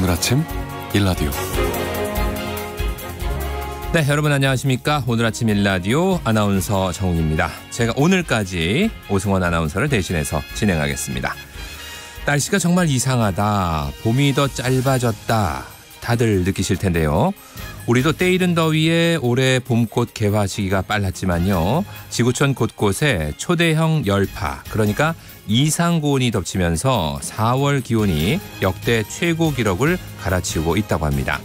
오늘 아침 일라디오. 네, 여러분 안녕하십니까? 오늘 아침 일라디오 아나운서 정욱입니다. 제가 오늘까지 오승원 아나운서를 대신해서 진행하겠습니다. 날씨가 정말 이상하다. 봄이 더 짧아졌다. 다들 느끼실 텐데요. 우리도 때이른 더위에 올해 봄꽃 개화 시기가 빨랐지만요. 지구촌 곳곳에 초대형 열파, 그러니까 이상고온이 덮치면서 4월 기온이 역대 최고 기록을 갈아치우고 있다고 합니다.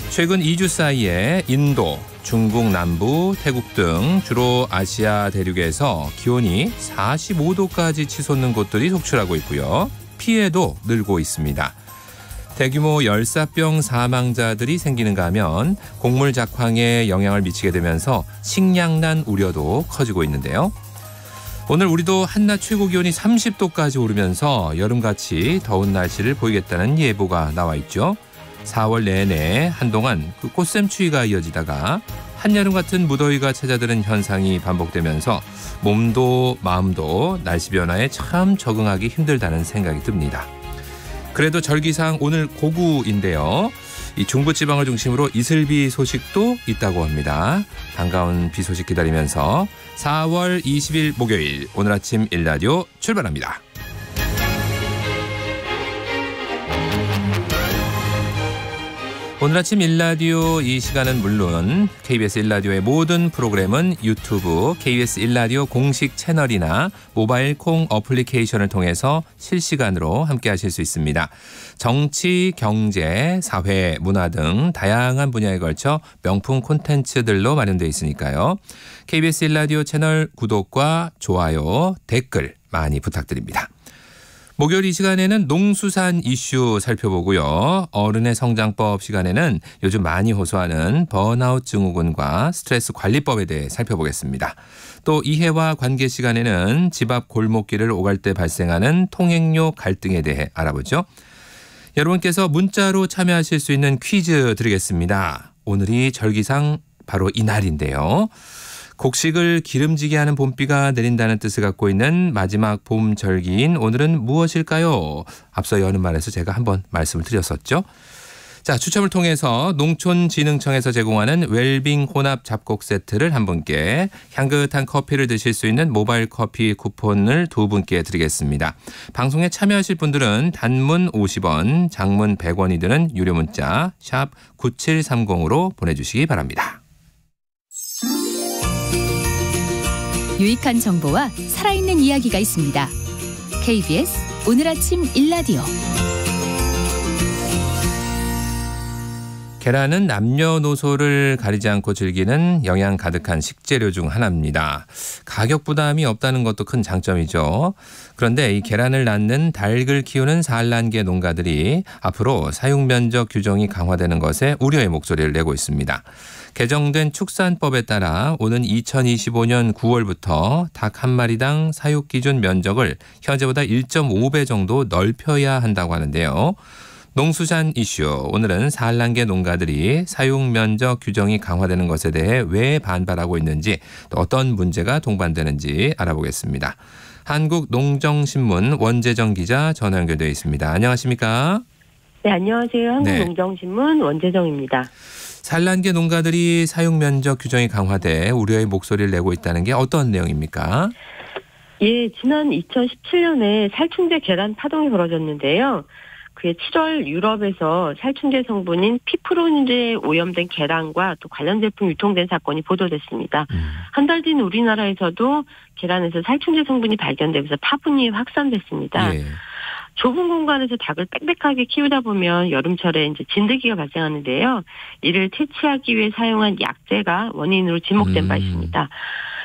최근 2주 사이에 인도, 중국 남부, 태국 등 주로 아시아 대륙에서 기온이 45도까지 치솟는 곳들이 속출하고 있고요. 피해도 늘고 있습니다. 대규모 열사병 사망자들이 생기는가 하면 곡물 작황에 영향을 미치게 되면서 식량난 우려도 커지고 있는데요. 오늘 우리도 한낮 최고 기온이 30도까지 오르면서 여름같이 더운 날씨를 보이겠다는 예보가 나와 있죠. 4월 내내 한동안 그 꽃샘추위가 이어지다가 한여름 같은 무더위가 찾아드는 현상이 반복되면서 몸도 마음도 날씨 변화에 참 적응하기 힘들다는 생각이 듭니다. 그래도 절기상 오늘 고구인데요. 이 중부지방을 중심으로 이슬비 소식도 있다고 합니다. 반가운 비 소식 기다리면서 4월 20일 목요일 오늘 아침 일라디오 출발합니다. 오늘 아침 일라디오 이 시간은 물론 KBS 일라디오의 모든 프로그램은 유튜브 KBS 일라디오 공식 채널이나 모바일 콩 어플리케이션을 통해서 실시간으로 함께 하실 수 있습니다. 정치, 경제, 사회, 문화 등 다양한 분야에 걸쳐 명품 콘텐츠들로 마련되어 있으니까요. KBS 일라디오 채널 구독과 좋아요, 댓글 많이 부탁드립니다. 목요일 이 시간에는 농수산 이슈 살펴보고요. 어른의 성장법 시간에는 요즘 많이 호소하는 번아웃 증후군과 스트레스 관리법에 대해 살펴보겠습니다. 또 이해와 관계 시간에는 집 앞 골목길을 오갈 때 발생하는 통행료 갈등에 대해 알아보죠. 여러분께서 문자로 참여하실 수 있는 퀴즈 드리겠습니다. 오늘이 절기상 바로 이날인데요. 곡식을 기름지게 하는 봄비가 내린다는 뜻을 갖고 있는 마지막 봄 절기인 오늘은 무엇일까요? 앞서 여는 말에서 제가 한번 말씀을 드렸었죠. 자, 추첨을 통해서 농촌진흥청에서 제공하는 웰빙 혼합 잡곡 세트를 한 분께, 향긋한 커피를 드실 수 있는 모바일 커피 쿠폰을 두 분께 드리겠습니다. 방송에 참여하실 분들은 단문 50원, 장문 100원이 드는 유료 문자 샵 9730으로 보내주시기 바랍니다. 유익한 정보와 살아있는 이야기가 있습니다. KBS 오늘 아침 일라디오. 계란은 남녀노소를 가리지 않고 즐기는 영양 가득한 식재료 중 하나입니다. 가격 부담이 없다는 것도 큰 장점이죠. 그런데 이 계란을 낳는 닭을 키우는 산란계 농가들이 앞으로 사육 면적 규정이 강화되는 것에 우려의 목소리를 내고 있습니다. 개정된 축산법에 따라 오는 2025년 9월부터 닭 한 마리당 사육 기준 면적을 현재보다 1.5배 정도 넓혀야 한다고 하는데요. 농수산 이슈, 오늘은 산란계 농가들이 사육 면적 규정이 강화되는 것에 대해 왜 반발하고 있는지, 또 어떤 문제가 동반되는지 알아보겠습니다. 한국농정신문 원재정 기자 전화 연결되어 있습니다. 안녕하십니까? 네, 안녕하세요. 한국농정신문 원재정입니다. 산란계 농가들이 사육 면적 규정이 강화돼 우려의 목소리를 내고 있다는 게 어떤 내용입니까? 예, 지난 2017년에 살충제 계란 파동이 벌어졌는데요. 그해 7월 유럽에서 살충제 성분인 피프론제 오염된 계란과 또 관련 제품 유통된 사건이 보도됐습니다. 한 달 뒤인 우리나라에서도 계란에서 살충제 성분이 발견되면서 파분이 확산됐습니다. 예. 좁은 공간에서 닭을 빽빽하게 키우다 보면 여름철에 이제 진드기가 발생하는데요. 이를 퇴치하기 위해 사용한 약재가 원인으로 지목된 바 있습니다.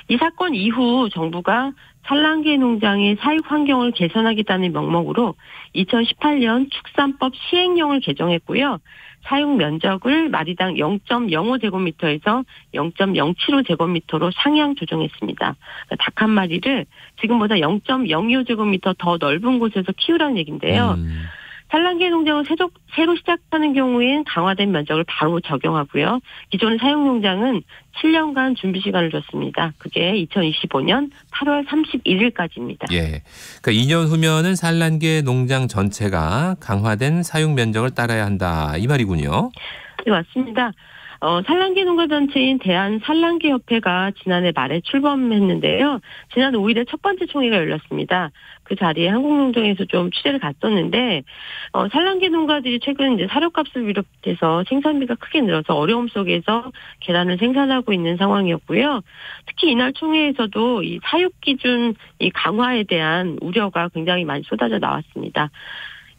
이 사건 이후 정부가 산란계 농장의 사육 환경을 개선하겠다는 명목으로 2018년 축산법 시행령을 개정했고요. 사육 면적을 마리당 0.05제곱미터에서 0.075제곱미터로 상향 조정했습니다. 닭 한 마리를 지금보다 0.02제곱미터 더 넓은 곳에서 키우라는 얘기인데요. 산란계 농장을 새로 시작하는 경우엔 강화된 면적을 바로 적용하고요. 기존 사육 농장은 7년간 준비 시간을 줬습니다. 그게 2025년 8월 31일까지입니다. 예. 그러니까 2년 후면은 산란계 농장 전체가 강화된 사육 면적을 따라야 한다. 이 말이군요. 네, 맞습니다. 산란계 농가 단체인 대한산란계협회가 지난해 말에 출범했는데요. 지난 5일에 첫 번째 총회가 열렸습니다. 그 자리에 한국농정에서 좀 취재를 갔었는데, 산란계 농가들이 최근 이제 사료값을 비롯해서 생산비가 크게 늘어서 어려움 속에서 계란을 생산하고 있는 상황이었고요. 특히 이날 총회에서도 이 사육 기준 이 강화에 대한 우려가 굉장히 많이 쏟아져 나왔습니다.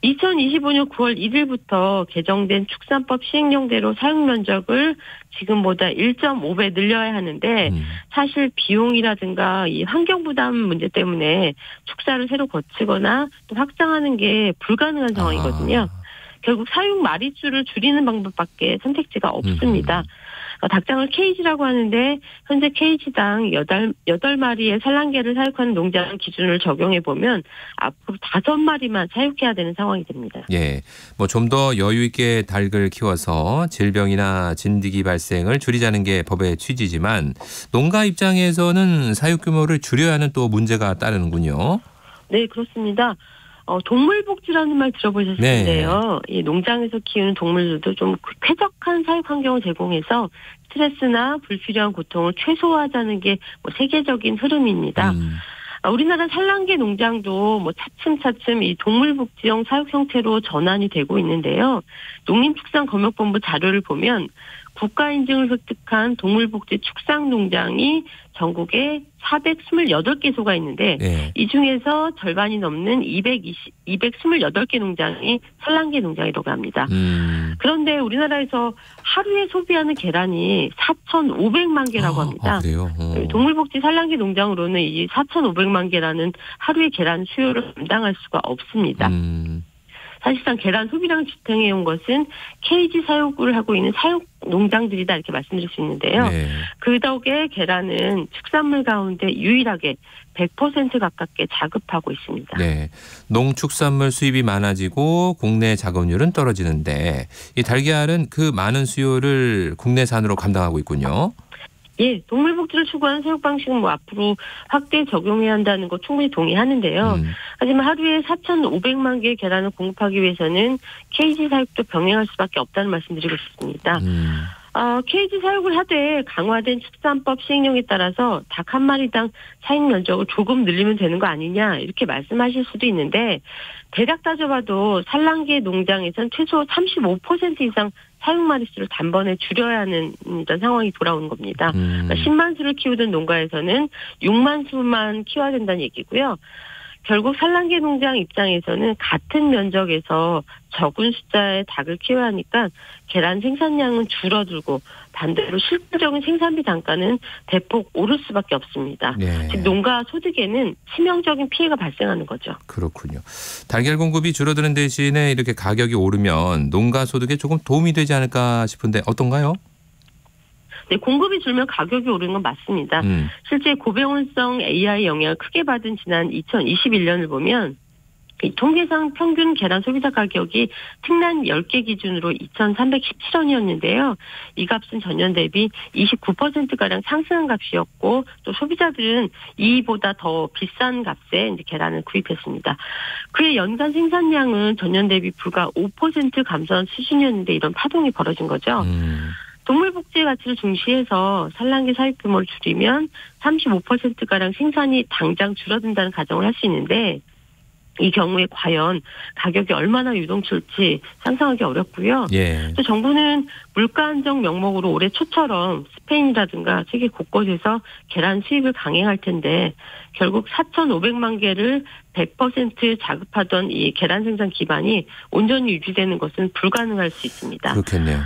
2025년 9월 1일부터 개정된 축산법 시행령대로 사육 면적을 지금보다 1.5배 늘려야 하는데 사실 비용이라든가 이 환경 부담 문제 때문에 축사를 새로 거치거나 또 확장하는 게 불가능한 상황이거든요. 결국 사육 마리수를 줄이는 방법밖에 선택지가 없습니다. 닭장을 케이지라고 하는데 현재 케이지당 8마리의 산란계를 사육하는 농장 기준을 적용해보면 앞으로 5마리만 사육해야 되는 상황이 됩니다. 예, 뭐 좀 더 여유 있게 닭을 키워서 질병이나 진드기 발생을 줄이자는 게 법의 취지지만 농가 입장에서는 사육 규모를 줄여야 하는 또 문제가 따르는군요. 네, 그렇습니다. 동물복지라는 말 들어보셨을 텐데요. 이 농장에서 키우는 동물들도 좀 쾌적한 사육 환경을 제공해서 스트레스나 불필요한 고통을 최소화하자는 게 뭐 세계적인 흐름입니다. 우리나라 산란계 농장도 뭐 차츰차츰 이 동물복지형 사육 형태로 전환이 되고 있는데요. 농림축산검역본부 자료를 보면 국가인증을 획득한 동물복지 축산농장이 전국에 428개소가 있는데 네. 이 중에서 절반이 넘는 228개 농장이 산란계 농장이라고 합니다. 그런데 우리나라에서 하루에 소비하는 계란이 4,500만 개라고 합니다. 그래요? 동물복지 산란계 농장으로는 이 4,500만 개라는 하루의 계란 수요를 감당할 수가 없습니다. 사실상 계란 소비량을 지탱해온 것은 케이지 사육을 하고 있는 사육 농장들이다 이렇게 말씀드릴 수 있는데요. 네. 그 덕에 계란은 축산물 가운데 유일하게 100% 가깝게 자급하고 있습니다. 네, 농축산물 수입이 많아지고 국내 자급률은 떨어지는데 이 달걀은 그 많은 수요를 국내산으로 감당하고 있군요. 예, 동물복지를 추구하는 사육 방식은 뭐 앞으로 확대 적용해야 한다는 거 충분히 동의하는데요. 하지만 하루에 4,500만 개의 계란을 공급하기 위해서는 케이지 사육도 병행할 수밖에 없다는 말씀드리고 싶습니다. 케이지 사육을 하되 강화된 축산법 시행령에 따라서 닭 한 마리당 사육 면적을 조금 늘리면 되는 거 아니냐 이렇게 말씀하실 수도 있는데 대략 따져봐도 산란계 농장에선 최소 35% 이상 사육 마리수를 단번에 줄여야 하는 이런 상황이 돌아오는 겁니다. 그러니까 10만 수를 키우던 농가에서는 6만 수만 키워야 된다는 얘기고요. 결국 산란계 농장 입장에서는 같은 면적에서 적은 숫자의 닭을 키워야 하니까 계란 생산량은 줄어들고 반대로 실질적인 생산비 단가는 대폭 오를 수밖에 없습니다. 네. 즉 농가 소득에는 치명적인 피해가 발생하는 거죠. 그렇군요. 달걀 공급이 줄어드는 대신에 이렇게 가격이 오르면 농가 소득에 조금 도움이 되지 않을까 싶은데 어떤가요? 네, 공급이 줄면 가격이 오르는 건 맞습니다. 실제 고병원성 AI 영향을 크게 받은 지난 2021년을 보면 이 통계상 평균 계란 소비자 가격이 특란 10개 기준으로 2,317원이었는데요. 이 값은 전년 대비 29%가량 상승한 값이었고 또 소비자들은 이보다 더 비싼 값에 이제 계란을 구입했습니다. 그의 연간 생산량은 전년 대비 불과 5% 감소한 수준이었는데 이런 파동이 벌어진 거죠. 동물복지의 가치를 중시해서 산란계 사육 규모를 줄이면 35%가량 생산이 당장 줄어든다는 가정을 할 수 있는데 이 경우에 과연 가격이 얼마나 유동칠지 상상하기 어렵고요. 예. 또 정부는 물가 안정 명목으로 올해 초처럼 스페인이라든가 세계 곳곳에서 계란 수입을 강행할 텐데 결국 4,500만 개를 100% 자급하던 이 계란 생산 기반이 온전히 유지되는 것은 불가능할 수 있습니다. 그렇겠네요.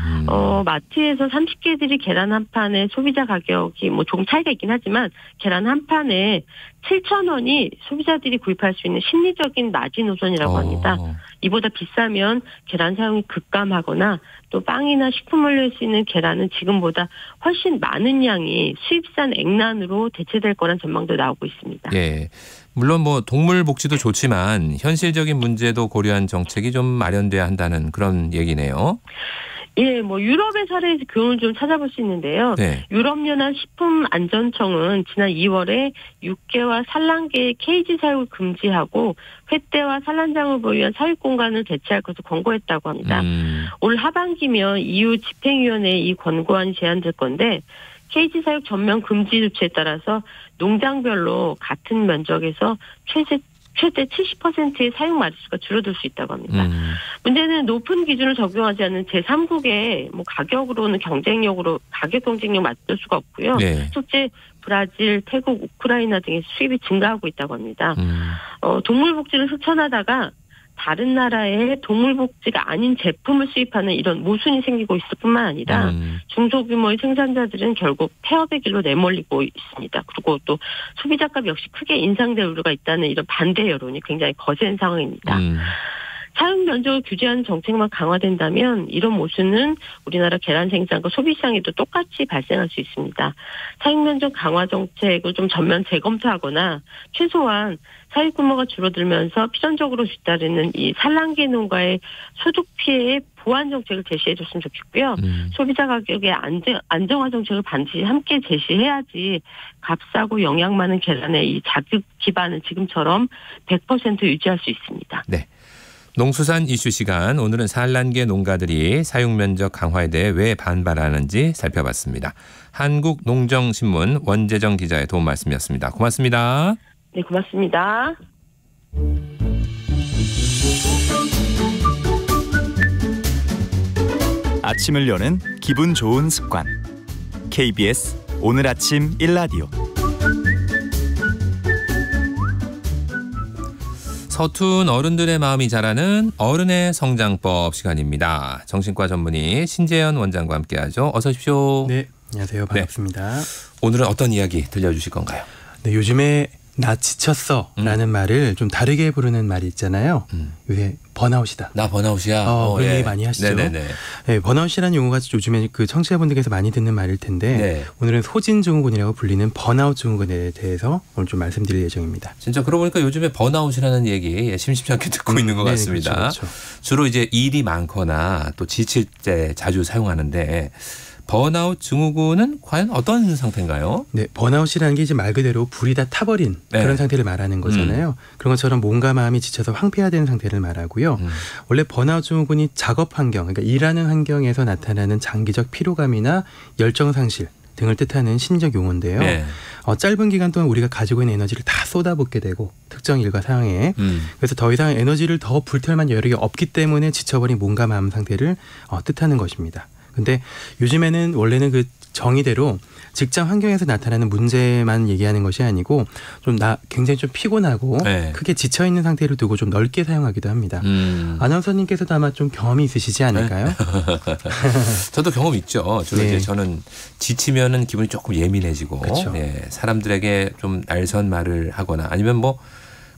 마트에서 30개들이 계란 한 판에 소비자 가격이 뭐 좀 차이가 있긴 하지만 계란 한 판에 7,000원이 소비자들이 구입할 수 있는 심리적인 마지노선이라고 합니다. 이보다 비싸면 계란 사용이 급감하거나 또 빵이나 식품을 낼 수 있는 계란은 지금보다 훨씬 많은 양이 수입산 액란으로 대체될 거란 전망도 나오고 있습니다. 예. 물론 뭐 동물 복지도 좋지만 현실적인 문제도 고려한 정책이 좀 마련돼야 한다는 그런 얘기네요. 예, 뭐 유럽의 사례에서 교훈을 좀 찾아볼 수 있는데요. 네. 유럽연합 식품안전청은 지난 2월에 육개와 산란개의 케이지 사육을 금지하고 횃대와 산란장을 보유한 사육 공간을 대체할 것을 권고했다고 합니다. 올 하반기면 EU 집행위원회에 이 권고안이 제안될 건데 케이지 사육 전면 금지 조치에 따라서 농장별로 같은 면적에서 최대 70%의 사육 마리수가 줄어들 수 있다고 합니다. 문제는 높은 기준을 적용하지 않는 제3국의 뭐 가격 경쟁력 맞출 수가 없고요. 네. 실제 브라질, 태국, 우크라이나 등의 수입이 증가하고 있다고 합니다. 동물 복지를 실천하다가 다른 나라의 동물복지가 아닌 제품을 수입하는 이런 모순이 생기고 있을 뿐만 아니라 중소규모의 생산자들은 결국 폐업의 길로 내몰리고 있습니다. 그리고 또 소비자값 역시 크게 인상될 우려가 있다는 이런 반대 여론이 굉장히 거센 상황입니다. 사육 면적을 규제하는 정책만 강화된다면 이런 모순은 우리나라 계란 생산과 소비 시장에도 똑같이 발생할 수 있습니다. 사육 면적 강화 정책을 좀 전면 재검토하거나 최소한 사육 규모가 줄어들면서 필연적으로 뒤따르는 이 산란계 농가의 소득 피해의 보완 정책을 제시해줬으면 좋겠고요. 소비자 가격의 안정화 정책을 반드시 함께 제시해야지 값싸고 영양 많은 계란의 이 자급 기반은 지금처럼 100% 유지할 수 있습니다. 네. 농수산 이슈 시간, 오늘은 산란계 농가들이 사육 면적 강화에 대해 왜 반발하는지 살펴봤습니다. 한국농정신문 원재정 기자의 도움 말씀이었습니다. 고맙습니다. 네, 고맙습니다. 아침을 여는 기분 좋은 습관. KBS 오늘 아침 1라디오. 서툰 어른들의 마음이 자라는 어른의 성장법 시간입니다. 정신과 전문의 신재현 원장과 함께하죠. 어서 오십시오. 네, 안녕하세요. 반갑습니다. 네. 오늘은 어떤 이야기 들려주실 건가요? 네, 요즘에 나 지쳤어 라는 말을 좀 다르게 부르는 말이 있잖아요. 요새 번아웃이다. 나 번아웃이야. 그런 얘기 많이 하시죠. 네네네. 네, 번아웃이라는 용어가 요즘에 그 청취자분들께서 많이 듣는 말일 텐데 네. 오늘은 소진증후군이라고 불리는 번아웃 증후군에 대해서 오늘 좀 말씀드릴 예정입니다. 진짜 그러고 보니까 요즘에 번아웃이라는 얘기 심심치 않게 듣고 있는 것 같습니다. 그렇죠. 주로 이제 일이 많거나 또 지칠 때 자주 사용하는데 번아웃 증후군은 과연 어떤 상태인가요? 네, 번아웃이라는 게 이제 말 그대로 불이 다 타버린 그런 상태를 말하는 거잖아요. 그런 것처럼 몸과 마음이 지쳐서 황폐화된 상태를 말하고요. 원래 번아웃 증후군이 작업 환경, 그러니까 일하는 환경에서 나타나는 장기적 피로감이나 열정 상실 등을 뜻하는 심리적 용어인데요. 네. 짧은 기간 동안 우리가 가지고 있는 에너지를 다 쏟아붓게 되고 특정 일과 상황에 그래서 더 이상 에너지를 더 불태울만 여력이 없기 때문에 지쳐버린 몸과 마음 상태를 뜻하는 것입니다. 근데 요즘에는 원래는 그 정의대로 직장 환경에서 나타나는 문제만 얘기하는 것이 아니고 좀 굉장히 좀 피곤하고 네. 크게 지쳐 있는 상태를 두고 좀 넓게 사용하기도 합니다. 아나운서님께서도 아마 좀 경험이 있으시지 않을까요? 네. 저도 경험 있죠. 주로 네. 이제 저는 지치면은 기분이 조금 예민해지고 그렇죠. 예, 사람들에게 좀 날선 말을 하거나 아니면 뭐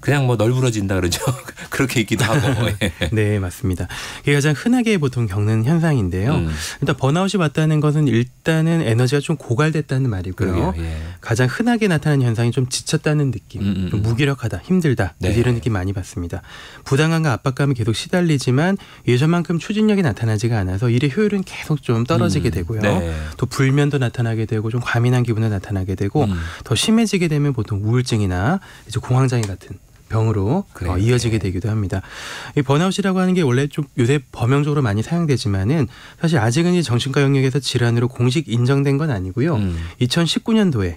그냥 뭐 널브러진다 그러죠. 그렇게 있기도 하고. 예. 네, 맞습니다. 이게 가장 흔하게 보통 겪는 현상인데요. 일단 번아웃이 왔다는 것은 일단은 에너지가 좀 고갈됐다는 말이고요. 그러게요. 예. 가장 흔하게 나타나는 현상이 좀 지쳤다는 느낌, 좀 무기력하다, 힘들다 네. 이런 느낌 많이 받습니다. 부담감과 압박감이 계속 시달리지만 예전만큼 추진력이 나타나지가 않아서 일의 효율은 계속 좀 떨어지게 되고요. 네. 또 불면도 나타나게 되고 좀 과민한 기분도 나타나게 되고 더 심해지게 되면 보통 우울증이나 이제 공황장애 같은 병으로 그래요. 이어지게 되기도 합니다. 이 번아웃이라고 하는 게 원래 좀 요새 범용적으로 많이 사용되지만은 사실 아직은 이 정신과 영역에서 질환으로 공식 인정된 건 아니고요. 2019년도에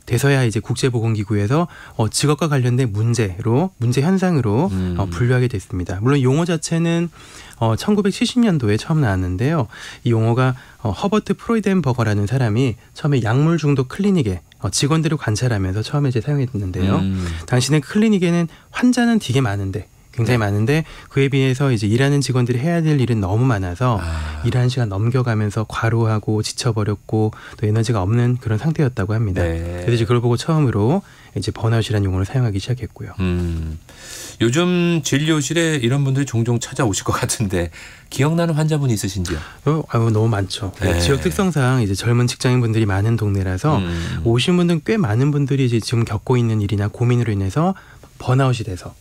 돼서야 이제 국제보건기구에서 직업과 관련된 문제 현상으로 분류하게 됐습니다. 물론 용어 자체는 1970년도에 처음 나왔는데요. 이 용어가 허버트 프로이덴버거라는 사람이 처음에 약물 중독 클리닉에 직원들을 관찰하면서 처음에 이제 사용했는데요. 당신의 클리닉에는 환자는 되게 많은데 굉장히 많은데 그에 비해서 이제 일하는 직원들이 해야 될 일은 너무 많아서 일하는 시간 넘겨가면서 과로하고 지쳐버렸고 또 에너지가 없는 그런 상태였다고 합니다. 그래서 이제 그걸 보고 처음으로 이제 번아웃이라는 용어를 사용하기 시작했고요. 요즘 진료실에 이런 분들이 종종 찾아오실 것 같은데 기억나는 환자분 있으신지요? 너무 많죠. 네. 지역 특성상 이제 젊은 직장인분들이 많은 동네라서 오신 분들은 꽤 많은 분들이 이제 지금 겪고 있는 일이나 고민으로 인해서 번아웃이 돼서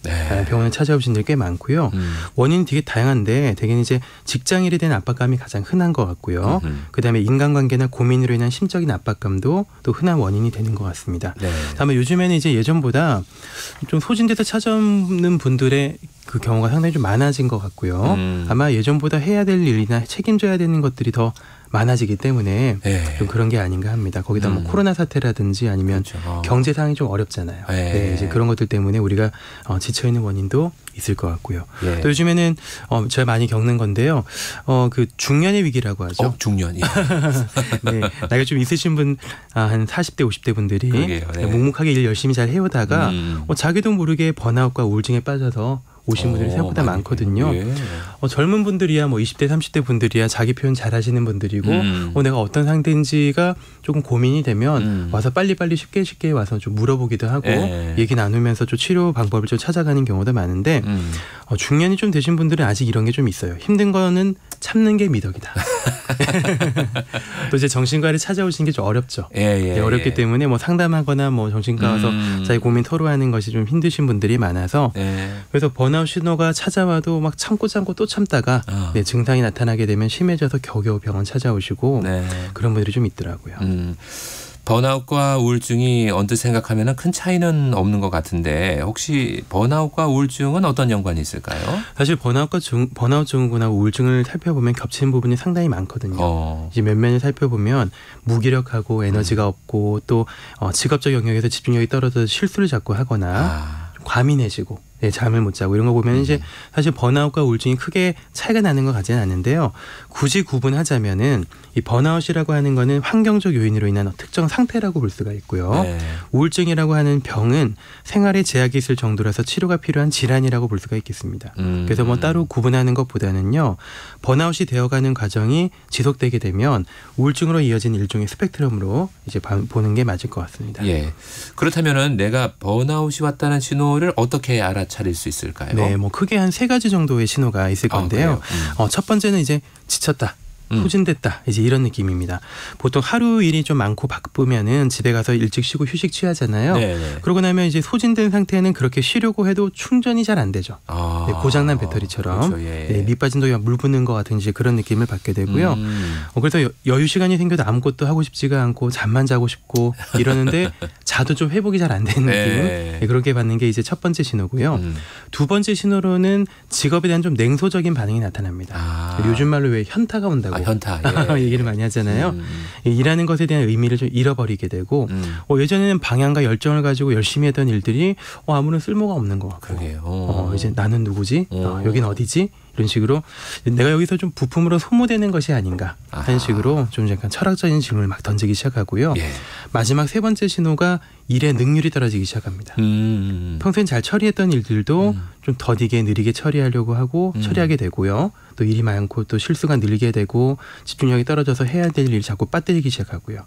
병원에 찾아오신 분들이 꽤 많고요. 원인이 되게 다양한데 대개는 이제 직장일에 대한 압박감이 가장 흔한 것 같고요. 그다음에 인간관계나 고민으로 인한 심적인 압박감도 또 흔한 원인이 되는 것 같습니다. 다만 요즘에는 이제 예전보다 좀 소진돼서 찾아오는 분들의 그 경우가 상당히 좀 많아진 것 같고요. 아마 예전보다 해야 될 일이나 책임져야 되는 것들이 더 많아지기 때문에 좀 그런 게 아닌가 합니다. 거기다 뭐 코로나 사태라든지 아니면 그렇죠. 경제 상황이 좀 어렵잖아요. 네, 이제 그런 것들 때문에 우리가 지쳐 있는 원인도 있을 것 같고요. 또 요즘에는 제가 많이 겪는 건데요. 그 중년의 위기라고 하죠. 중년이. 네, 나이가 좀 있으신 분 한 40대 50대 분들이 묵묵하게 일 열심히 잘 해오다가 자기도 모르게 번아웃과 우울증에 빠져서 오신 분들이 생각보다 많거든요. 젊은 분들이야 뭐 20대 30대 분들이야 자기 표현 잘 하시는 분들이고 내가 어떤 상태인지가 조금 고민이 되면 와서 빨리빨리 쉽게 와서 좀 물어보기도 하고 얘기 나누면서 좀 치료 방법을 좀 찾아가는 경우도 많은데 중년이 좀 되신 분들은 아직 이런 게 좀 있어요. 힘든 거는 참는 게 미덕이다. 또 이제 정신과를 찾아오신 게 좀 어렵죠. 어렵기 때문에 뭐 상담하거나 뭐 정신과 와서 자기 고민 토로하는 것이 좀 힘드신 분들이 많아서 그래서 번아웃 신호가 찾아와도 막 참고 또 참다가 증상이 나타나게 되면 심해져서 겨우겨우 병원 찾아오시고 그런 분들이 좀 있더라고요. 번아웃과 우울증이 언뜻 생각하면 큰 차이는 없는 것 같은데 혹시 번아웃과 우울증은 어떤 연관이 있을까요? 사실 번아웃 증후군하고 우울증을 살펴보면 겹치는 부분이 상당히 많거든요. 이제 면면을 살펴보면 무기력하고 에너지가 없고 또 직업적 영역에서 집중력이 떨어져서 실수를 자꾸 하거나 과민해지고 잠을 못 자고 이런 거 보면 이제 사실 번아웃과 우울증이 크게 차이가 나는 것 같지는 않은데요. 굳이 구분하자면은 이 번아웃이라고 하는 거는 환경적 요인으로 인한 특정 상태라고 볼 수가 있고요. 우울증이라고 하는 병은 생활에 제약이 있을 정도라서 치료가 필요한 질환이라고 볼 수가 있겠습니다. 그래서 뭐 따로 구분하는 것보다는요. 번아웃이 되어가는 과정이 지속되게 되면 우울증으로 이어진 일종의 스펙트럼으로 이제 보는 게 맞을 것 같습니다. 그렇다면은 내가 번아웃이 왔다는 신호를 어떻게 알아차릴 수 있을까요? 네, 뭐 크게 한 3가지 정도의 신호가 있을 건데요. 첫 번째는 이제 지쳤다. 소진됐다. 이제 이런 느낌입니다. 보통 하루 일이 좀 많고 바쁘면은 집에 가서 일찍 쉬고 휴식 취하잖아요. 그러고 나면 이제 소진된 상태는 그렇게 쉬려고 해도 충전이 잘 안 되죠. 고장난 배터리처럼 밑 빠진 독에 물 붓는 것 같은 이제 그런 느낌을 받게 되고요. 그래서 여유 시간이 생겨도 아무것도 하고 싶지가 않고 잠만 자고 싶고 이러는데 자도 좀 회복이 잘 안 되는 느낌. 그렇게 받는 게 이제 첫 번째 신호고요. 두 번째 신호로는 직업에 대한 좀 냉소적인 반응이 나타납니다. 요즘 말로 왜 현타가 온다고. 현타. 얘기를 많이 하잖아요. 일하는 것에 대한 의미를 좀 잃어버리게 되고 예전에는 방향과 열정을 가지고 열심히 했던 일들이 아무런 쓸모가 없는 것 같고 이제 나는 누구지? 여긴 어디지? 이런 식으로 내가 여기서 좀 부품으로 소모되는 것이 아닌가 하는 식으로 좀 약간 철학적인 질문을 막 던지기 시작하고요. 마지막 3번째 신호가 일의 능률이 떨어지기 시작합니다. 평소엔 잘 처리했던 일들도 좀 더디게 느리게 처리하려고 하고 처리하게 되고요. 또 일이 많고 또 실수가 늘게 되고 집중력이 떨어져서 해야 될 일이 자꾸 빠뜨리기 시작하고요.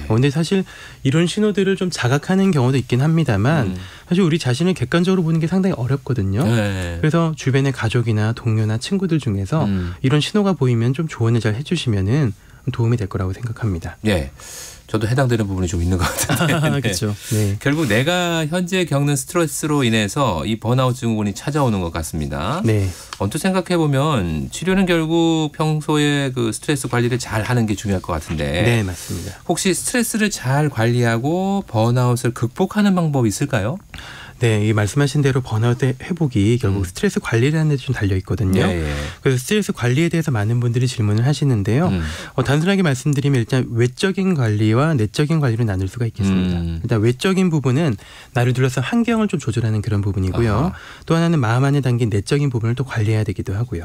근데 사실 이런 신호들을 좀 자각하는 경우도 있긴 합니다만 사실 우리 자신을 객관적으로 보는 게 상당히 어렵거든요. 그래서 주변의 가족이나 동료나 친구들 중에서 이런 신호가 보이면 좀 조언을 잘 해주시면은 도움이 될 거라고 생각합니다. 저도 해당되는 부분이 좀 있는 것 같은데. 그렇죠. 결국 내가 현재 겪는 스트레스로 인해서 이 번아웃 증후군이 찾아오는 것 같습니다. 언뜻 생각해 보면 치료는 결국 평소에 그 스트레스 관리를 잘 하는 게 중요할 것 같은데. 네, 맞습니다. 혹시 스트레스를 잘 관리하고 번아웃을 극복하는 방법이 있을까요? 네, 이 말씀하신 대로 번아웃의 회복이 결국 스트레스 관리라는 데 좀 달려 있거든요. 그래서 스트레스 관리에 대해서 많은 분들이 질문을 하시는데요. 단순하게 말씀드리면 일단 외적인 관리와 내적인 관리로 나눌 수가 있겠습니다. 일단 외적인 부분은 나를 둘러싼 환경을 좀 조절하는 그런 부분이고요. 또 하나는 마음 안에 담긴 내적인 부분을 또 관리해야 되기도 하고요.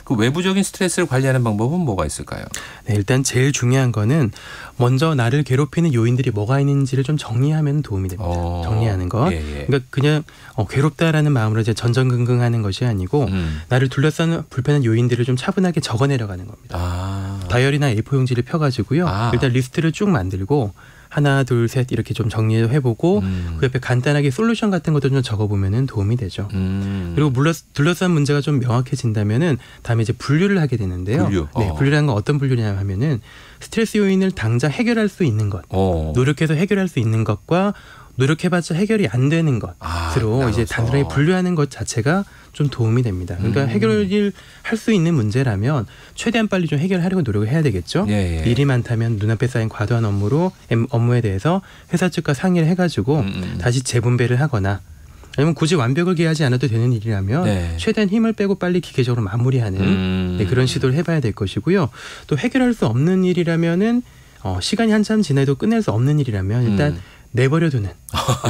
그 외부적인 스트레스를 관리하는 방법은 뭐가 있을까요? 네, 일단 제일 중요한 거는 먼저 나를 괴롭히는 요인들이 뭐가 있는지를 좀 정리하면 도움이 됩니다. 정리하는 것. 그러니까 그냥 괴롭다라는 마음으로 이제 전전긍긍하는 것이 아니고 나를 둘러싸는 불편한 요인들을 좀 차분하게 적어내려가는 겁니다. 다이어리나 A4 용지를 펴가지고요. 일단 리스트를 쭉 만들고 하나, 둘, 셋 이렇게 좀 정리해보고 그 옆에 간단하게 솔루션 같은 것도 좀 적어보면은 도움이 되죠. 그리고 둘러싼 문제가 좀 명확해진다면은 다음에 이제 분류를 하게 되는데요. 네, 분류라는 건 어떤 분류냐 하면은 스트레스 요인을 당장 해결할 수 있는 것, 노력해서 해결할 수 있는 것과 노력해봤자 해결이 안 되는 것으로 이제 단순하게 분류하는 것 자체가 좀 도움이 됩니다. 그러니까 해결을 할 수 있는 문제라면 최대한 빨리 좀 해결하려고 노력을 해야 되겠죠. 예, 예. 일이 많다면 눈앞에 쌓인 과도한 업무에 대해서 회사 측과 상의를 해가지고 다시 재분배를 하거나 아니면 굳이 완벽을 기하지 않아도 되는 일이라면 네. 최대한 힘을 빼고 빨리 기계적으로 마무리하는 네, 그런 시도를 해봐야 될 것이고요. 또 해결할 수 없는 일이라면은 시간이 한참 지나도 끝낼 수 없는 일이라면 일단 내버려두는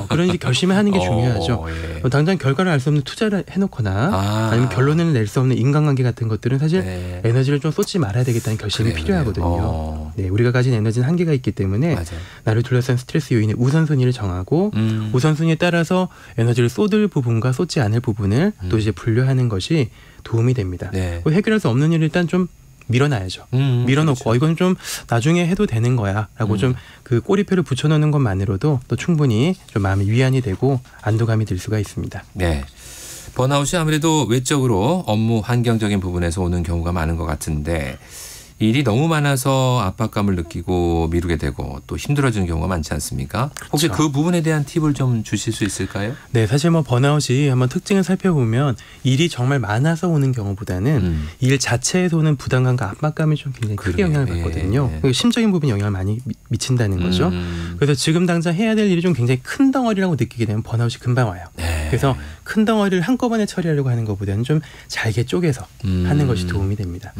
그런 결심을 하는 게 중요하죠. 예. 당장 결과를 알 수 없는 투자를 해놓거나 아니면 결론을 낼 수 없는 인간관계 같은 것들은 사실 네. 에너지를 좀 쏟지 말아야 되겠다는 결심이 필요하거든요. 네, 우리가 가진 에너지는 한계가 있기 때문에 맞아요. 나를 둘러싼 스트레스 요인의 우선순위를 정하고 우선순위에 따라서 에너지를 쏟을 부분과 쏟지 않을 부분을 또 이제 분류하는 것이 도움이 됩니다. 네. 해결할 수 없는 일을 일단 좀 밀어놔야죠. 밀어놓고 그렇죠. 이건 좀 나중에 해도 되는 거야 라고 좀 그 꼬리표를 붙여놓는 것만으로도 또 충분히 좀 마음이 위안이 되고 안도감이 들 수가 있습니다. 네. 번아웃이 아무래도 외적으로 업무 환경적인 부분에서 오는 경우가 많은 것 같은데 일이 너무 많아서 압박감을 느끼고 미루게 되고 또 힘들어지는 경우가 많지 않습니까? 혹시 그렇죠. 그 부분에 대한 팁을 좀 주실 수 있을까요? 네, 사실 번아웃이 한번 특징을 살펴보면 일이 정말 많아서 오는 경우보다는 일 자체에서 오는 부담감과 압박감이 좀 굉장히 크게 영향을 받거든요. 예, 예. 심적인 부분에 영향을 많이 미친다는 거죠. 그래서 지금 당장 해야 될 일이 좀 굉장히 큰 덩어리라고 느끼게 되면 번아웃이 금방 와요. 네. 그래서 큰 덩어리를 한꺼번에 처리하려고 하는 것보다는 좀 잘게 쪼개서 하는 것이 도움이 됩니다.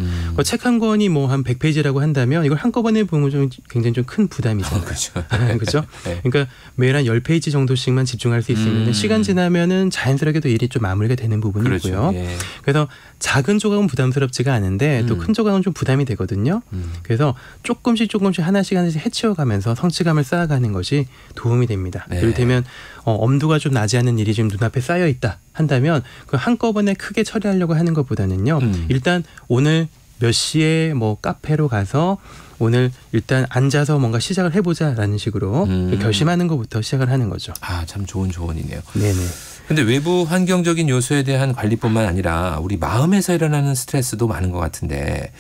책 한 권이 한 100페이지라고 한다면 이걸 한꺼번에 보면 좀 굉장히 좀 큰 부담이잖아요. 그렇죠. 그렇죠? 네. 그러니까 매일 한 10페이지 정도씩만 집중할 수 있으면 시간 지나면은 자연스럽게도 일이 좀 마무리가 되는 부분이고요. 그렇죠. 예. 그래서 작은 조각은 부담스럽지가 않은데 또 큰 조각은 좀 부담이 되거든요. 그래서 조금씩 하나씩 해치워가면서 성취감을 쌓아가는 것이 도움이 됩니다. 네. 예를 들면 엄두가 좀 나지 않는 일이 지금 눈앞에 쌓여 있다 한다면 그 한꺼번에 크게 처리하려고 하는 것보다는요. 일단 오늘 몇 시에 카페로 가서 오늘 일단 앉아서 뭔가 시작을 해보자라는 식으로 결심하는 것부터 시작을 하는 거죠. 참 좋은 조언이네요. 네네. 근데 외부 환경적인 요소에 대한 관리뿐만 아니라 우리 마음에서 일어나는 스트레스도 많은 것 같은데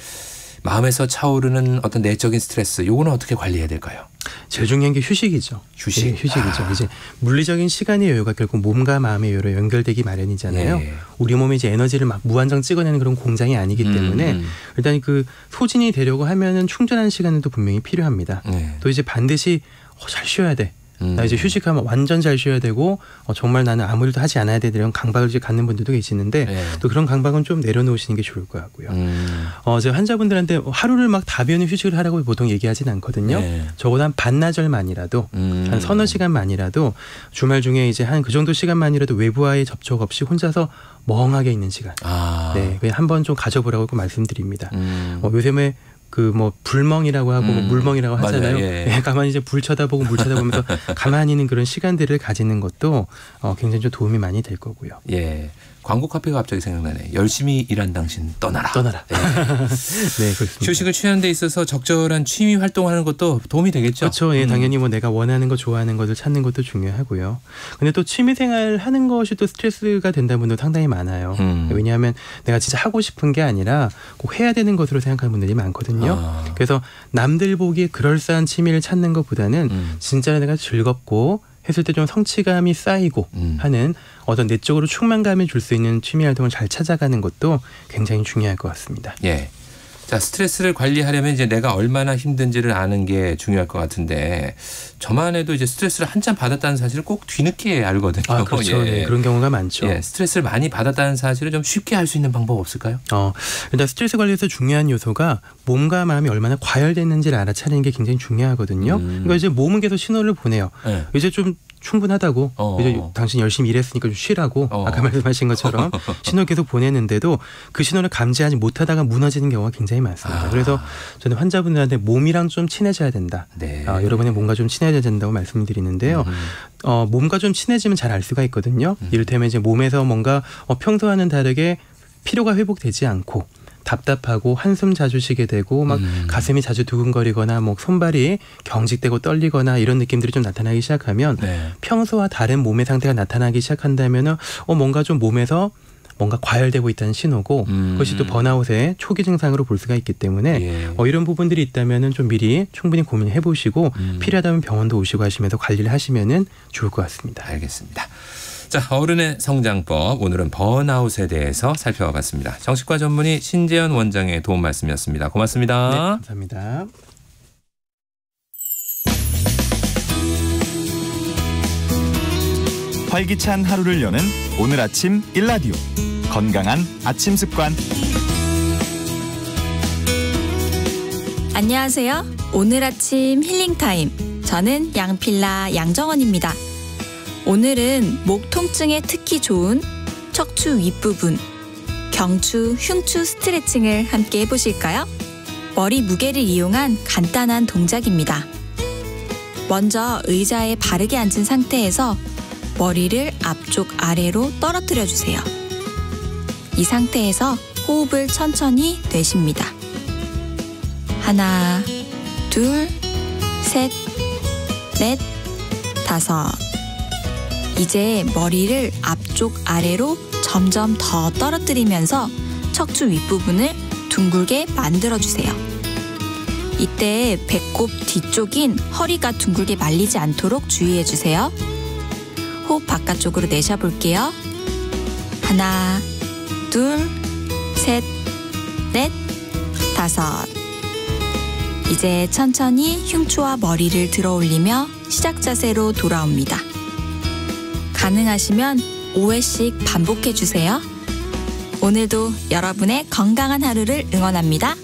마음에서 차오르는 어떤 내적인 스트레스 요거는 어떻게 관리해야 될까요? 제일 중요한 게 휴식이죠. 휴식. 네, 휴식이죠. 이제 물리적인 시간의 여유가 결국 몸과 마음의 여유로 연결되기 마련이잖아요. 네. 우리 몸이 이제 에너지를 막 무한정 찍어내는 그런 공장이 아니기 때문에 일단 그 소진이 되려고 하면은 충전하는 시간은 또 분명히 필요합니다. 네. 또 이제 반드시 잘 쉬어야 돼. 나 이제 휴식하면 완전 잘 쉬어야 되고 정말 나는 아무 일도 하지 않아야 돼 이런 강박을 이제 갖는 분들도 계시는데 네. 또 그런 강박은 좀 내려놓으시는 게 좋을 것 같고요. 제가 환자분들한테 하루를 막 다 비우는 휴식을 하라고 보통 얘기하진 않거든요. 네. 적어도 한 반나절만이라도 한 서너 시간만이라도 주말 중에 이제 한 그 정도 시간만이라도 외부와의 접촉 없이 혼자서 멍하게 있는 시간. 네, 그냥 한번 좀 가져보라고 말씀드립니다. 요즘에 불멍이라고 하고 물멍이라고 하잖아요. 예. 네, 가만히 이제 불 쳐다보고 물 쳐다보면서 가만히 있는 그런 시간들을 가지는 것도 굉장히 좀 도움이 많이 될 거고요. 예. 광고 카페가 갑자기 생각나네. 열심히 일한 당신 떠나라. 네. 네, 그렇습니다. 휴식을 취하는 데 있어서 적절한 취미 활동하는 것도 도움이 되겠죠. 그렇죠. 예, 당연히 내가 원하는 거 좋아하는 것을 찾는 것도 중요하고요. 근데 또 취미생활 하는 것이 또 스트레스가 된다는 분도 상당히 많아요. 왜냐하면 내가 진짜 하고 싶은 게 아니라 꼭 해야 되는 것으로 생각하는 분들이 많거든요. 그래서 남들 보기에 그럴싸한 취미를 찾는 것보다는 진짜 내가 즐겁고 했을 때 좀 성취감이 쌓이고 하는 어떤 내적으로 충만감을 줄 수 있는 취미 활동을 잘 찾아가는 것도 굉장히 중요할 것 같습니다. 예. 자, 스트레스를 관리하려면 이제 내가 얼마나 힘든지를 아는 게 중요할 것 같은데 저만 해도 이제 스트레스를 한참 받았다는 사실을 꼭 뒤늦게 알거든요. 그렇죠. 예. 네, 그런 경우가 많죠. 예, 스트레스를 많이 받았다는 사실을 좀 쉽게 알 수 있는 방법 없을까요? 일단 스트레스 관리에서 중요한 요소가 몸과 마음이 얼마나 과열됐는지를 알아차리는 게 굉장히 중요하거든요. 그러니까 이제 몸은 계속 신호를 보내요. 네. 이제 좀 충분하다고 이제 당신 열심히 일했으니까 좀 쉬라고 아까 말씀하신 것처럼 신호를 계속 보내는데도 그 신호를 감지하지 못하다가 무너지는 경우가 굉장히 많습니다. 그래서 저는 환자분들한테 몸이랑 좀 친해져야 된다. 네. 여러분의 몸과 좀 친해져야 된다고 말씀드리는데요. 몸과 좀 친해지면 잘 알 수가 있거든요. 이를테면 이제 몸에서 뭔가 평소와는 다르게 피로가 회복되지 않고 답답하고 한숨 자주 쉬게 되고 막 가슴이 자주 두근거리거나 뭐 손발이 경직되고 떨리거나 이런 느낌들이 좀 나타나기 시작하면 평소와 다른 몸의 상태가 나타나기 시작한다면은 뭔가 좀 몸에서 뭔가 과열되고 있다는 신호고 그것이 또 번아웃의 초기 증상으로 볼 수가 있기 때문에 이런 부분들이 있다면은 좀 미리 충분히 고민해 보시고 필요하다면 병원도 오시고 하시면서 관리를 하시면은 좋을 것 같습니다. 알겠습니다. 자, 어른의 성장법, 오늘은 번아웃에 대해서 살펴봤습니다. 정신과 전문의 신재현 원장의 도움 말씀이었습니다. 고맙습니다. 네, 감사합니다. 활기찬 하루를 여는 오늘 아침 일라디오 건강한 아침 습관. 안녕하세요. 오늘 아침 힐링타임. 저는 양필라 양정원입니다. 오늘은 목 통증에 특히 좋은 척추 윗부분, 경추, 흉추 스트레칭을 함께 해보실까요? 머리 무게를 이용한 간단한 동작입니다. 먼저 의자에 바르게 앉은 상태에서 머리를 앞쪽 아래로 떨어뜨려 주세요. 이 상태에서 호흡을 천천히 내쉽니다. 하나, 둘, 셋, 넷, 다섯. 이제 머리를 앞쪽 아래로 점점 더 떨어뜨리면서 척추 윗부분을 둥글게 만들어주세요. 이때 배꼽 뒤쪽인 허리가 둥글게 말리지 않도록 주의해주세요. 호흡 바깥쪽으로 내쉬어볼게요. 하나, 둘, 셋, 넷, 다섯. 이제 천천히 흉추와 머리를 들어 올리며 시작 자세로 돌아옵니다. 가능하시면 5회씩 반복해주세요. 오늘도 여러분의 건강한 하루를 응원합니다.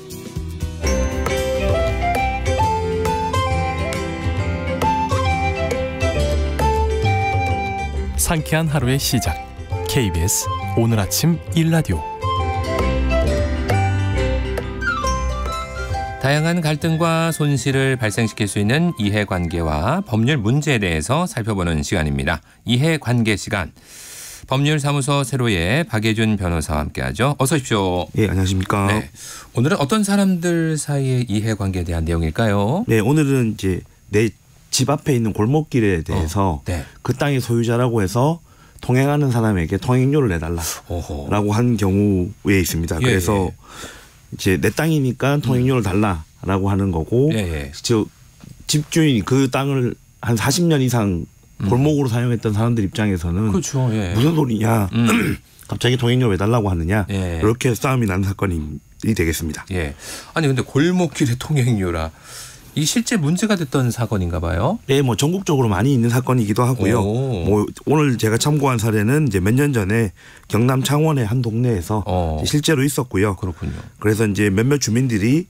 상쾌한 하루의 시작. KBS 오늘 아침 일라디오. 다양한 갈등과 손실을 발생시킬 수 있는 이해관계와 법률 문제에 대해서 살펴보는 시간입니다. 이해관계 시간. 법률사무소 세로의 박예준 변호사와 함께하죠. 어서 오십시오. 네, 안녕하십니까. 네. 오늘은 어떤 사람들 사이의 이해관계에 대한 내용일까요? 네, 오늘은 이제 내 집 앞에 있는 골목길에 대해서 그 땅의 소유자라고 해서 통행하는 사람에게 통행료를 내달라라고 한 경우에 있습니다. 그래서 이제 내 땅이니까 통행료를 달라라고 하는 거고 저 집주인이 그 땅을 한 40년 이상 골목으로 사용했던 사람들 입장에서는 그렇죠. 무슨 소리냐 갑자기 통행료 왜 달라고 하느냐 이렇게 싸움이 나는 사건이 되겠습니다. 아니 근데 골목길의 통행료라 이 실제 문제가 됐던 사건인가 봐요. 네, 뭐 전국적으로 많이 있는 사건이기도 하고요. 뭐 오늘 제가 참고한 사례는 이제 몇 년 전에 경남 창원의 한 동네에서 실제로 있었고요. 그렇군요. 그래서 이제 몇몇 주민들이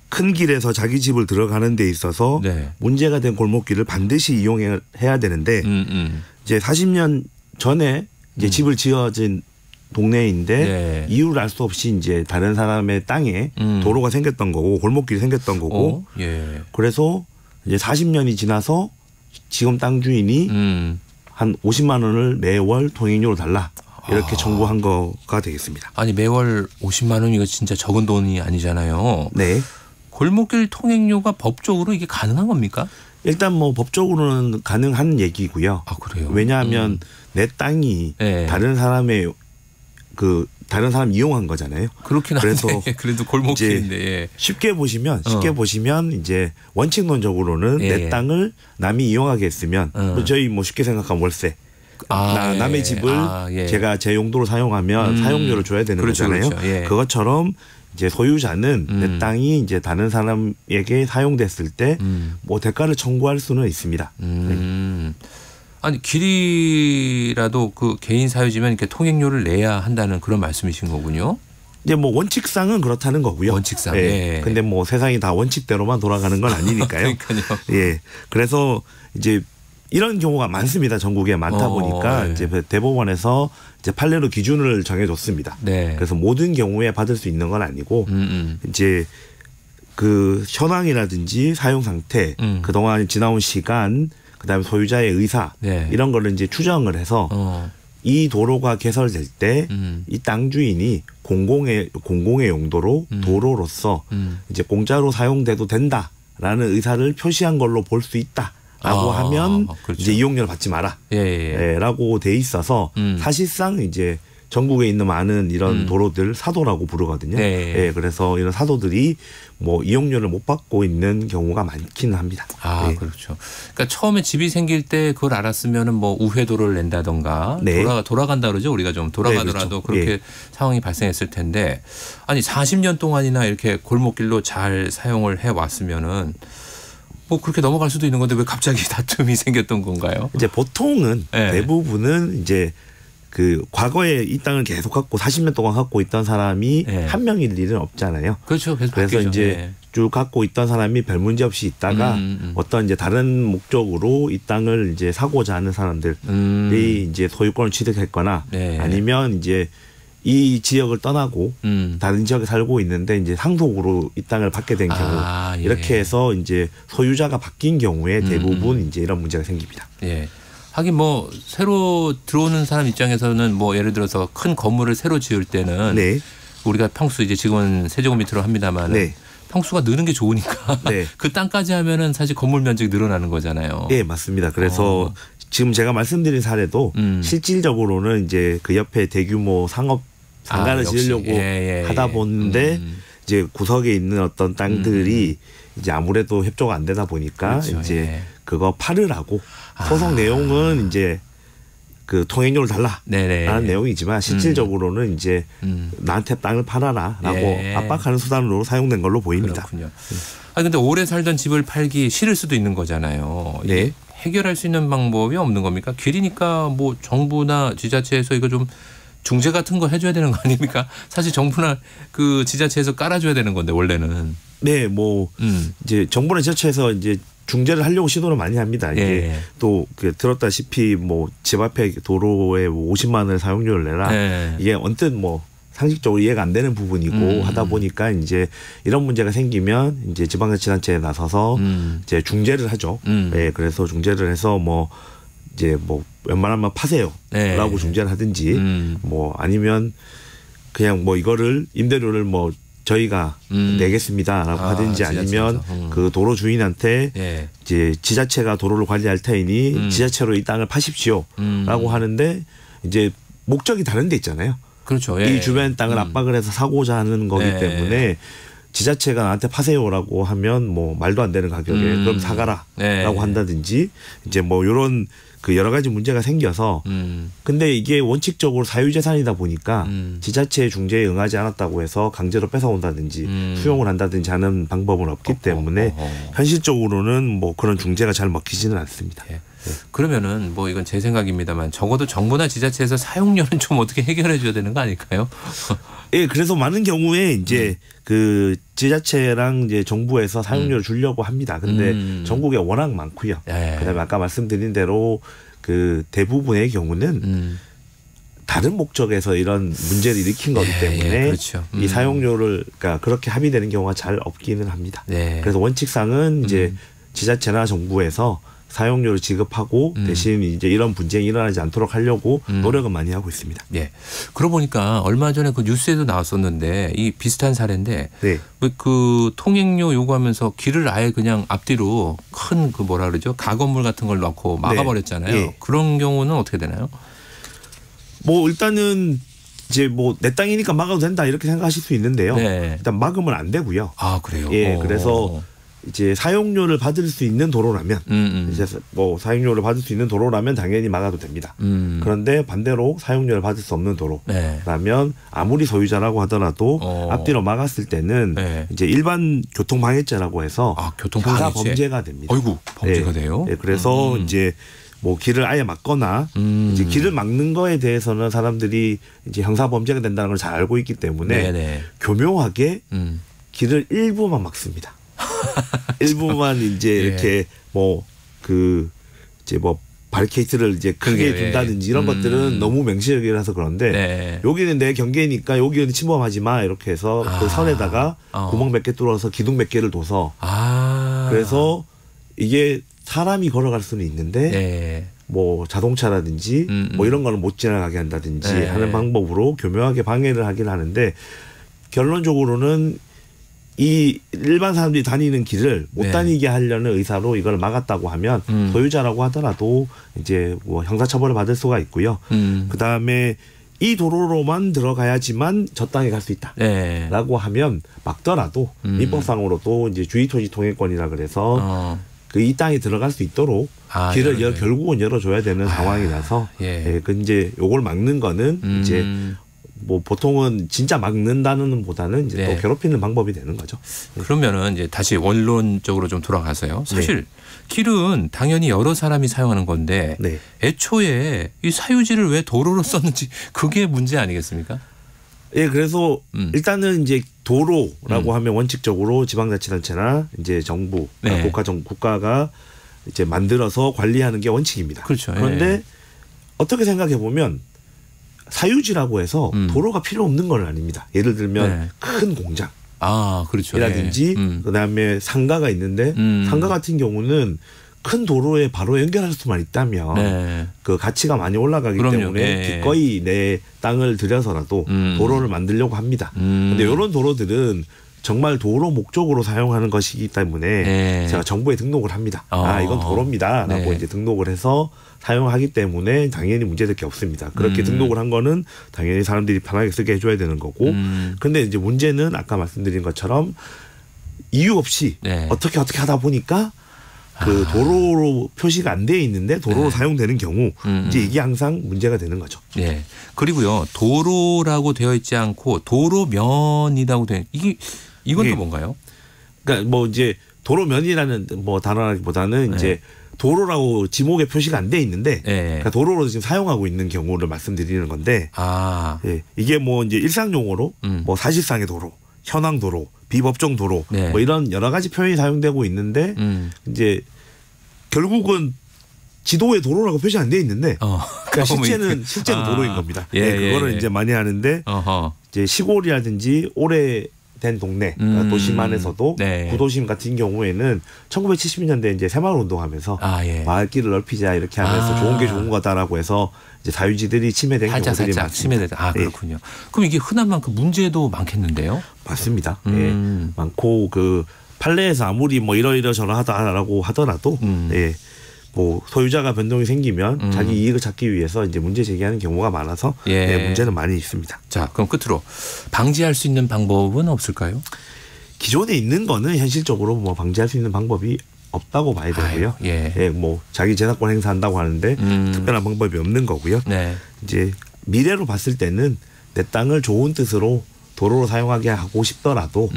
큰 길에서 자기 집을 들어가는 데 있어서 문제가 된 골목길을 반드시 이용해야 되는데 이제 40년 전에 이제 집을 지어진 동네인데 이유를 알 수 없이 이제 다른 사람의 땅에 도로가 생겼던 거고 골목길이 생겼던 거고 그래서 이제 40년이 지나서 지금 땅 주인이 한 50만 원을 매월 통행료로 달라 이렇게 청구한 거가 되겠습니다. 아니 매월 50만 원 이거 진짜 적은 돈이 아니잖아요. 네. 골목길 통행료가 법적으로 이게 가능한 겁니까? 일단 뭐 법적으로는 가능한 얘기고요. 아 그래요? 왜냐하면 내 땅이 다른 사람의 다른 사람 이용한 거잖아요. 그렇긴 그래서 한데 그래도 골목길인데 쉽게 보시면 이제 원칙론적으로는 내 땅을 남이 이용하게 했으면 저희 뭐 쉽게 생각하면 월세. 남의 집을 제가 제 용도로 사용하면 사용료를 줘야 되는 거잖아요. 그렇죠. 그것처럼 이제 소유자는 내 땅이 이제 다른 사람에게 사용됐을 때 뭐 대가를 청구할 수는 있습니다. 아니 길이라도 그 개인 사유지면 이렇게 통행료를 내야 한다는 그런 말씀이신 거군요. 이제 뭐 원칙상은 그렇다는 거고요. 원칙상. 근데 뭐 세상이 다 원칙대로만 돌아가는 건 아니니까요. 그러니까요. 그래서 이제 이런 경우가 많습니다. 전국에 많다 보니까 네. 이제 대법원에서 이제 판례로 기준을 정해줬습니다. 네. 그래서 모든 경우에 받을 수 있는 건 아니고 이제 그 현황이라든지 사용 상태, 그동안 지나온 시간, 그다음에 소유자의 의사 네. 이런 거를 이제 추정을 해서 이 도로가 개설될 때 이 땅 주인이 공공의 용도로 도로로서 이제 공짜로 사용돼도 된다라는 의사를 표시한 걸로 볼 수 있다라고 하면 그렇죠. 이제 이용료를 받지 마라. 라고 돼 있어서 사실상 이제 전국에 있는 많은 이런 도로들 사도라고 부르거든요. 네. 예, 그래서 이런 사도들이 뭐 이용료를 못 받고 있는 경우가 많기는 합니다. 아, 예. 그렇죠. 그러니까 처음에 집이 생길 때 그걸 알았으면은 뭐 우회도를 낸다던가 네. 돌아간다 그러죠. 우리가 좀 돌아가더라도 네, 그렇죠. 그렇게 예. 상황이 발생했을 텐데 아니 40년 동안이나 이렇게 골목길로 잘 사용을 해 왔으면은 뭐 그렇게 넘어갈 수도 있는 건데 왜 갑자기 다툼이 생겼던 건가요? 이제 보통은 네. 대부분은 이제 그 과거에 이 땅을 계속 갖고 40년 동안 갖고 있던 사람이 네. 한 명일 일은 없잖아요. 그렇죠. 계속 그래서 바뀌죠. 이제 네. 쭉 갖고 있던 사람이 별 문제 없이 있다가 어떤 이제 다른 목적으로 이 땅을 이제 사고자 하는 사람들이 이제 소유권을 취득했거나 네. 아니면 이제 이 지역을 떠나고 다른 지역에 살고 있는데 이제 상속으로 이 땅을 받게 된 경우 예. 이렇게 해서 이제 소유자가 바뀐 경우에 대부분 이제 이런 문제가 생깁니다. 예. 하긴 뭐 새로 들어오는 사람 입장에서는 뭐 예를 들어서 큰 건물을 새로 지을 때는 네. 우리가 평수 이제 지금은 세제곱미터로 합니다만 네. 평수가 느는 게 좋으니까 네. 그 땅까지 하면은 사실 건물 면적이 늘어나는 거잖아요. 예, 맞습니다. 그래서 지금 제가 말씀드린 사례도 실질적으로는 이제 그 옆에 대규모 상가를 역시. 지으려고 하다 보는데 이제 구석에 있는 어떤 땅들이 이제 아무래도 협조가 안 되다 보니까 그렇죠. 이제 예. 그거 팔으라고 소송 내용은 이제 그 통행료를 달라라는 내용이지만 실질적으로는 이제 나한테 땅을 팔아라라고 압박하는 수단으로 사용된 걸로 보입니다. 그렇군요. 아 근데 오래 살던 집을 팔기 싫을 수도 있는 거잖아요. 네. 해결할 수 있는 방법이 없는 겁니까? 길이니까 뭐 정부나 지자체에서 이거 좀 중재 같은 거 해줘야 되는 거 아닙니까? 사실 정부나 그 지자체에서 깔아줘야 되는 건데 원래는. 네, 뭐 이제 정부나 지자체에서 이제 중재를 하려고 시도를 많이 합니다. 이게 또 들었다시피 뭐 집 앞에 도로에 50만 원을 사용료를 내라. 이게 언뜻 뭐 상식적으로 이해가 안 되는 부분이고 하다 보니까 이제 이런 문제가 생기면 이제 지방자치단체에 나서서 이제 중재를 하죠. 네, 그래서 중재를 해서 뭐 이제 뭐 웬만하면 파세요라고 중재를 하든지 뭐 아니면 그냥 뭐 이거를 임대료를 뭐 저희가 내겠습니다라고 하든지 아니면 그 도로 주인한테 이제 지자체가 도로를 관리할 테이니 지자체로 이 땅을 파십시오라고 하는데 이제 목적이 다른 데 있잖아요. 그렇죠. 이 주변 땅을 압박을 해서 사고자 하는 거기 때문에 지자체가 나한테 파세요라고 하면 뭐 말도 안 되는 가격에 그럼 사가라라고 한다든지 이제 뭐 이런 그 여러 가지 문제가 생겨서 근데 이게 원칙적으로 사유재산이다 보니까 지자체의 중재에 응하지 않았다고 해서 강제로 뺏어온다든지 수용을 한다든지 하는 방법은 없기 때문에 현실적으로는 뭐 그런 중재가 잘 먹히지는 않습니다. 네. 그러면은 뭐 이건 제 생각입니다만 적어도 정부나 지자체에서 사용료는 좀 어떻게 해결해 줘야 되는 거 아닐까요? 예, 그래서 많은 경우에 이제 그 지자체랑 이제 정부에서 사용료를 주려고 합니다. 근데 전국에 워낙 많고요. 그다음에 아까 말씀드린 대로 그 대부분의 경우는 다른 목적에서 이런 문제를 일으킨 거기 때문에 그렇죠. 이 사용료를 그러니까 그렇게 합의되는 경우가 잘 없기는 합니다. 그래서 원칙상은 이제 지자체나 정부에서 사용료를 지급하고 대신 이제 이런 분쟁이 일어나지 않도록 하려고 노력은 많이 하고 있습니다. 예. 그러고 보니까 얼마 전에 그 뉴스에도 나왔었는데 이 비슷한 사례인데 그 통행료 요구하면서 길을 아예 그냥 앞뒤로 큰 그 뭐라 그러죠? 가건물 같은 걸 넣고 막아버렸잖아요. 그런 경우는 어떻게 되나요? 뭐 일단은 이제 뭐 내 땅이니까 막아도 된다 이렇게 생각하실 수 있는데요. 일단 막으면 안 되고요. 아 그래요? 예, 그래서 이제 사용료를 받을 수 있는 도로라면 이제 뭐 사용료를 받을 수 있는 도로라면 당연히 막아도 됩니다. 그런데 반대로 사용료를 받을 수 없는 도로라면 아무리 소유자라고 하더라도 앞뒤로 막았을 때는 이제 일반 교통방해죄라고 해서 형사 범죄가 됩니다. 아이고 범죄가 돼요? 네, 그래서 이제 뭐 길을 아예 막거나 이제 길을 막는 거에 대해서는 사람들이 이제 형사 범죄가 된다는 걸 잘 알고 있기 때문에 교묘하게 길을 일부만 막습니다. 일부만 이제 이렇게 뭐 그 이제 뭐 바리케이트를 이제 크게 둔다든지 이런 것들은 너무 맹시적이라서 그런데 네. 여기는 내 경계니까 여기는 침범하지 마 이렇게 해서 그 선에다가 구멍 몇 개 뚫어서 기둥 몇 개를 둬서 그래서 이게 사람이 걸어갈 수는 있는데 네. 뭐 자동차라든지 뭐 이런 거는 못 지나가게 한다든지 하는 방법으로 교묘하게 방해를 하긴 하는데 결론적으로는 이 일반 사람들이 다니는 길을 못 다니게 하려는 의사로 이걸 막았다고 하면 소유자라고 하더라도 이제 뭐 형사처벌을 받을 수가 있고요. 그다음에 이 도로로만 들어가야지만 저 땅에 갈 수 있다라고 하면 막더라도 민법상으로도 이제 주의토지 통행권이라 그래서 그 이 땅에 들어갈 수 있도록 길을 결국은 열어줘야 되는 상황이라서 그 이제 요걸 막는 거는 이제 뭐 보통은 진짜 막는다는 보다는 이제 또 괴롭히는 방법이 되는 거죠. 그러면은 이제 다시 원론적으로 좀 돌아가서요. 사실 길은 당연히 여러 사람이 사용하는 건데 애초에 이 사유지를 왜 도로로 썼는지 그게 문제 아니겠습니까? 예, 그래서 일단은 이제 도로라고 하면 원칙적으로 지방자치단체나 이제 정부, 국가가 이제 만들어서 관리하는 게 원칙입니다. 그렇죠. 그런데 어떻게 생각해 보면 사유지라고 해서 도로가 필요 없는 건 아닙니다. 예를 들면 큰 공장. 그렇죠. 이라든지 그다음에 상가가 있는데 상가 같은 경우는 큰 도로에 바로 연결할 수만 있다면 그 가치가 많이 올라가기 때문에 기꺼이 내 땅을 들여서라도 도로를 만들려고 합니다. 그런데 이런 도로들은 정말 도로 목적으로 사용하는 것이기 때문에 제가 정부에 등록을 합니다. 이건 도로입니다라고 이제 등록을 해서 사용하기 때문에 당연히 문제될 게 없습니다. 그렇게 등록을 한 거는 당연히 사람들이 편하게 쓰게 해줘야 되는 거고. 근데 이제 문제는 아까 말씀드린 것처럼 이유 없이 어떻게 하다 보니까 그 도로로 표시가 안 돼 있는데 도로로 사용되는 경우 이제 이게 항상 문제가 되는 거죠. 네. 그리고요 도로라고 되어 있지 않고 도로면이라고 되어 이건 또 뭔가요? 그러니까 뭐 이제 도로면이라는 뭐 단어라기보다는 이제 도로라고 지목에 표시가 안 돼 있는데 그러니까 도로로 지금 사용하고 있는 경우를 말씀드리는 건데 이게 뭐 이제 일상 용어로 뭐 사실상의 도로, 현황 도로, 비법정 도로 뭐 이런 여러 가지 표현이 사용되고 있는데 이제 결국은 지도에 도로라고 표시 안 돼 있는데 그러니까 실제는 도로인 겁니다. 그거를 이제 많이 하는데 이제 시골이라든지 오래된 동네 도심안에서도 구도심 같은 경우에는 1970년대 이제 새마을 운동하면서 마을길을 넓히자 이렇게 하면서 좋은 게 좋은 거다라고 해서 이제 사유지들이 침해된 경우들이 많습니다. 침해되다. 그렇군요. 그럼 이게 흔한 만큼 문제도 많겠는데요? 맞습니다. 많고 그 판례에서 아무리 뭐 이러저러하다라고 하더라도 뭐 소유자가 변동이 생기면 자기 이익을 찾기 위해서 이제 문제 제기하는 경우가 많아서 문제는 많이 있습니다. 자, 그럼 끝으로 방지할 수 있는 방법은 없을까요? 기존에 있는 거는 현실적으로 뭐 방지할 수 있는 방법이 없다고 봐야 되고요. 뭐 자기 재산권 행사한다고 하는데 특별한 방법이 없는 거고요. 이제 미래로 봤을 때는 내 땅을 좋은 뜻으로 도로로 사용하게 하고 싶더라도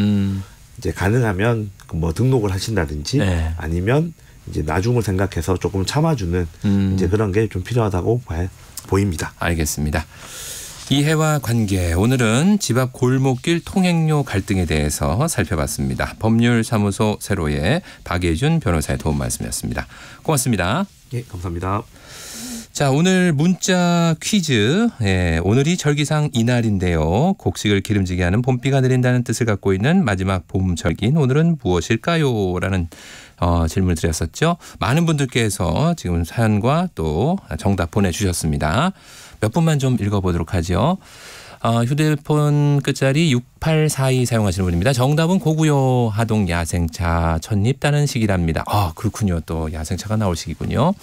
이제 가능하면 뭐 등록을 하신다든지 아니면 이제 나중을 생각해서 조금 참아주는 이제 그런 게 좀 필요하다고 보입니다. 알겠습니다. 이해와 관계, 오늘은 집 앞 골목길 통행료 갈등에 대해서 살펴봤습니다. 법률사무소 세로의 박예준 변호사의 도움 말씀이었습니다. 고맙습니다. 예, 감사합니다. 자, 오늘 문자 퀴즈. 오늘이 절기상 이날인데요. 곡식을 기름지게 하는 봄비가 내린다는 뜻을 갖고 있는 마지막 봄절기인 오늘은 무엇일까요? 라는 질문을 드렸었죠. 많은 분들께서 지금 사연과 또 정답 보내주셨습니다. 몇 분만 좀 읽어보도록 하죠. 휴대폰 끝자리 6842 사용하시는 분입니다. 정답은 고구려 하동 야생차 첫입 따는 시기랍니다. 그렇군요. 또 야생차가 나올 시기군요.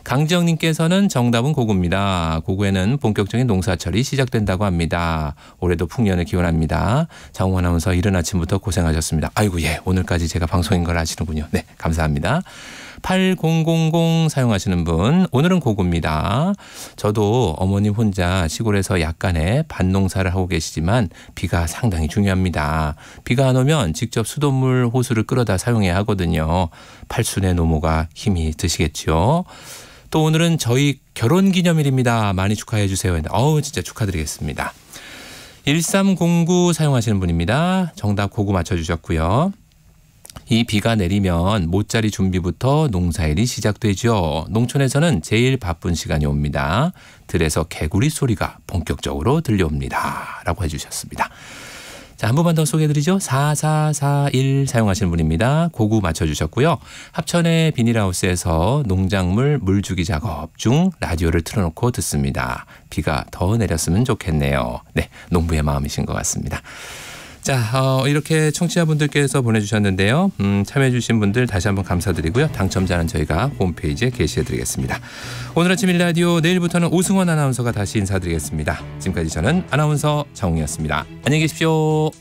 강지영님께서는 정답은 고구입니다. 고구에는 본격적인 농사철이 시작된다고 합니다. 올해도 풍년을 기원합니다. 장홍 아나운서 이른 아침부터 고생하셨습니다. 아이고 오늘까지 제가 방송인 걸 아시는군요. 네, 감사합니다. 8000 사용하시는 분, 오늘은 고구입니다. 저도 어머님 혼자 시골에서 약간의 밭농사를 하고 계시지만 비가 상당히 중요합니다. 비가 안 오면 직접 수돗물 호수를 끌어다 사용해야 하거든요. 팔순의 노모가 힘이 드시겠죠. 또 오늘은 저희 결혼기념일입니다. 많이 축하해 주세요. 진짜 축하드리겠습니다. 1309 사용하시는 분입니다. 정답 고구 맞춰주셨고요. 이 비가 내리면 모짜리 준비부터 농사일이 시작되죠. 농촌에서는 제일 바쁜 시간이 옵니다. 들에서 개구리 소리가 본격적으로 들려옵니다. 라고 해주셨습니다. 자, 한 번만 더 소개해드리죠. 4441 사용하시는 분입니다. 고구 맞춰주셨고요. 합천의 비닐하우스에서 농작물 물주기 작업 중 라디오를 틀어놓고 듣습니다. 비가 더 내렸으면 좋겠네요. 네, 농부의 마음이신 것 같습니다. 자, 이렇게 청취자분들께서 보내주셨는데요. 참여해주신 분들 다시 한번 감사드리고요. 당첨자는 저희가 홈페이지에 게시해드리겠습니다. 오늘 아침 일라디오, 내일부터는 오승원 아나운서가 다시 인사드리겠습니다. 지금까지 저는 아나운서 정우였습니다. 안녕히 계십시오.